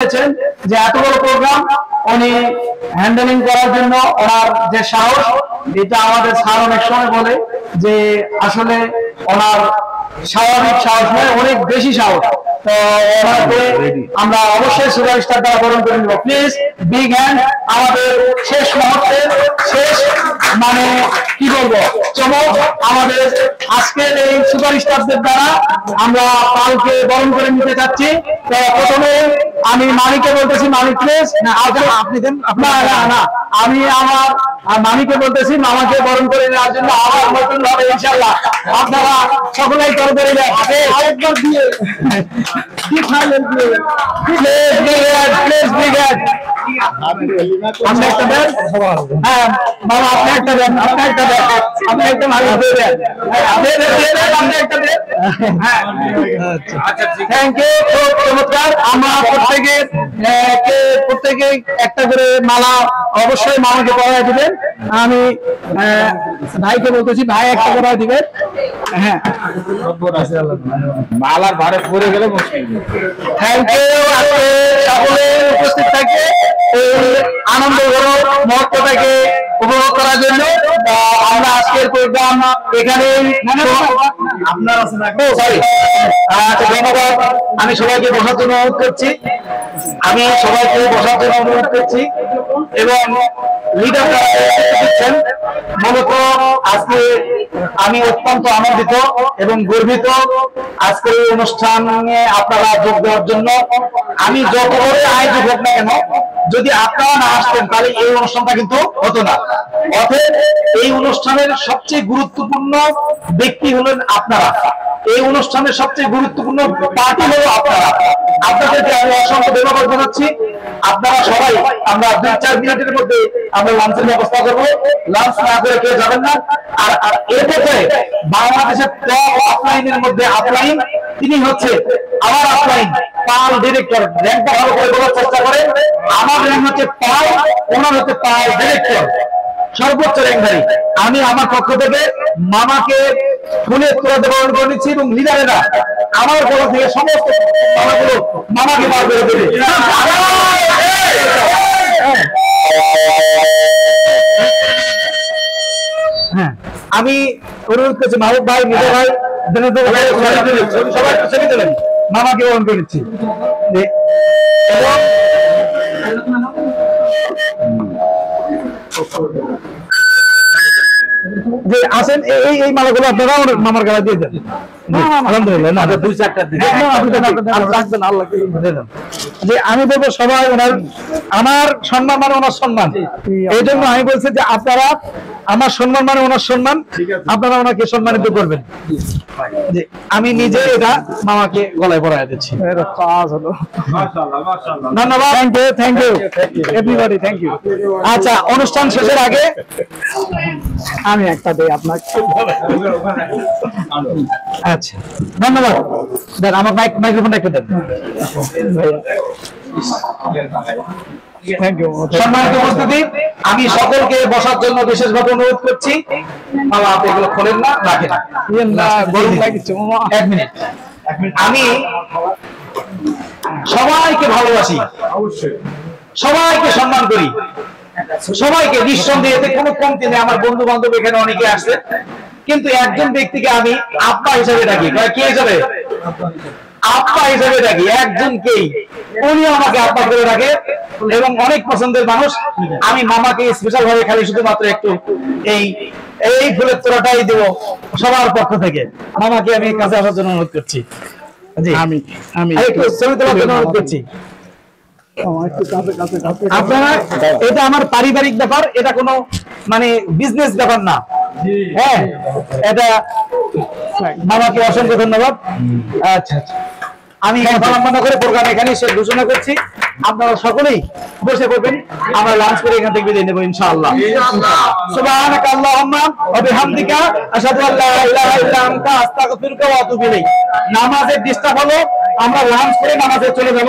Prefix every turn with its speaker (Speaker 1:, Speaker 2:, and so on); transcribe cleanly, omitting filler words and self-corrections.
Speaker 1: যে এত বড় প্রোগ্রাম উনি হ্যান্ডেলিং করার জন্য ওনার যে সাহস, এটা আমাদের স্যার অনেক সময় বলে যে আসলে ওনার স্বাভাবিক সাহস নয়, অনেক বেশি সাহস। তো ওনাকে আমরা অবশ্যই সুপারস্টার দ্বারা বরণ করে নেব। Please big hand. আমাদের শেষ মুহূর্তের শেষ মানে কি বলবো চমক আমাদের আজকের এই সুপারস্টারদের দ্বারা আমরা কালকে বরণ করে নিতে চাচ্ছি। তো প্রথমে আমি মানিককে বলতেছি, মানিক প্লিজ। আপনি দেন। না, আমি আমার মামিকে বলতেছি মামাকে বরণ করে নেওয়ার জন্য। আবার নতুন ভাবে ইনশাআল্লাহ আপনারা সকলেই করে দেবেন। আরেকবার দিয়ে কি ফাইনাল দিয়ে প্লিজ ব্রিগেড আপনি একটা দেন। হ্যাঁ মামা আপনি একটা দেন, আপনি একটা দেন, আপনি একটা ভালো দিয়ে দেন, আপনি একটা দেন। হ্যাঁ আচ্ছা থ্যাংক ইউ। খুব চমৎকার। আমরা প্রত্যেকে একটা করে মালা অবশ্যই মামাকে পরায় দিবেন। আমি ভাইকে বলতেছি ভাই একটা পরায় দিবেন। হ্যাঁ মালার ভারে পড়ে গেলে মুশকিল। Thank you. সকলে উপস্থিত থাকে এই আনন্দ মুহূর্তটাকে উপভোগ করার জন্য। আমরা আজকের প্রোগ্রাম এখানেই আপনার সরি ধন্যবাদ। আমি সবাইকে বসার জন্য অনুরোধ করছি, এবং লিডার দিচ্ছেন। মূলত আজকে আমি অত্যন্ত আনন্দিত এবং গর্বিত আজকের এই অনুষ্ঠানে আপনারা যোগ দেওয়ার জন্য। আমি যত বড় আয়োজক হোক না কেন, যদি আপনারা না আসতেন তাহলে এই অনুষ্ঠানটা কিন্তু হতো না। অতএব এই অনুষ্ঠানের সবচেয়ে গুরুত্বপূর্ণ ব্যক্তি হলেন আপনারা, এই অনুষ্ঠানের সবচেয়ে গুরুত্বপূর্ণ পার্টি হলো আপনারা। আপনাদেরকে আমি অসংখ্য ধন্যবাদ জানাচ্ছি। আপনারা সবাই আমরা 2-4 মিনিটের মধ্যে আমরা লাঞ্চের ব্যবস্থা করবো। লাঞ্চ না করে কেউ যাবেন না। আর এরপরে বাংলাদেশের টপ আপলাইনের মধ্যে আপলাইন, তিনি হচ্ছে আমার আপলাইন পাল ডিরেক্টর। র্যাঙ্কটা ভালো করে বলার চেষ্টা করেন। আমার র্যাঙ্ক হচ্ছে পাল, ওনার হচ্ছে পাল ডিরেক্টর, সর্বোচ্চ র্যাঙ্কধারী। আমি আমার পক্ষ থেকে মামাকে ফুলের তোড়া বরণ করে নিচ্ছি এবং লিডারেরা আমার পক্ষ থেকে সমস্ত মামাগুলো মামাকে বার করে দেবে। হ্যাঁ আমি অনুরোধ করছি মাহবুব ভাই, মিজা ভাই, সবাই ছবি দেবেন। মামাকে বরণ করে নিচ্ছি। যে আসেন এই মালাগুলো আপনারা মামার গালা দিয়ে দেন। আলহামদুলিল্লাহ। না 2-4টা দিন যে আমি বলবো সবাই ওনার আমার সম্মান মানে ওনার সম্মান। এই জন্য আমি বলছি যে আপনারা আমার সম্মান মানে ওনার সম্মান, আপনারা ওনাকে সম্মানিত করবেন। যে আমি নিজে এটা মামাকে গলায় পরায় দিচ্ছি। ধন্যবাদ। Thank you everybody, thank you. আচ্ছা অনুষ্ঠান শেষের আগে আমি একটা দেই আপনাকে। আচ্ছা ধন্যবাদ। দেন আমার মাইক্রোফোনটা একটু দেন। সম্মানিত উপস্থিতি, আমি সকলকে বসার জন্য বিশেষভাবে অনুরোধ করছি। মামা আপনি এগুলো খোলেন না, রাখেন। এক মিনিট। আমি সবাইকে ভালোবাসি, সবাইকে সম্মান করি, সবাইকে নিঃসন্দেহে এতে কোনো কমতি নেই। আমার বন্ধু বান্ধব এখানে অনেকে আসছে, কিন্তু একজন ব্যক্তিকে আমি আব্বা হিসাবে ডাকি। কে হিসাবে? আব্বা হিসাবে ডাকি একজনকেই, উনি আমাকে আব্বা করে ডাকে এবং অনেক পছন্দের মানুষ। আমি মামাকে স্পেশাল ভাবে খালি শুধুমাত্র একটু এই ফুলের তোড়াটাই দেবো সবার পক্ষ থেকে। মামাকে আমি কাছে আসার জন্য অনুরোধ করছি। জি আমি একটু ছবি তোলার জন্য অনুরোধ করছি। আপনারা, এটা আমার পারিবারিক ব্যাপার, এটা কোনো মানে বিজনেস ব্যাপার না। হ্যাঁ এটা মামাকে অসংখ্য ধন্যবাদ। আচ্ছা আমি কথা লম্বা করে প্রোগ্রাম এখানে শেষ ঘোষণা করছি। আপনারা সকলেই বসে পড়বেন, আমরা লাঞ্চ করে এখান থেকে বিদায় নেব ইনশাআল্লাহ। সুবহানাকা আল্লাহুম্মা ওয়া বিহামদিকা আশহাদু আল্লা ইলাহা ইল্লা আনতা আস্তাগফিরুকা ওয়া আতুবু ইলাইক। নামাজের ডিস্টার্ব হলো, আমরা লাঞ্চ করে নামাজে চলে যাব।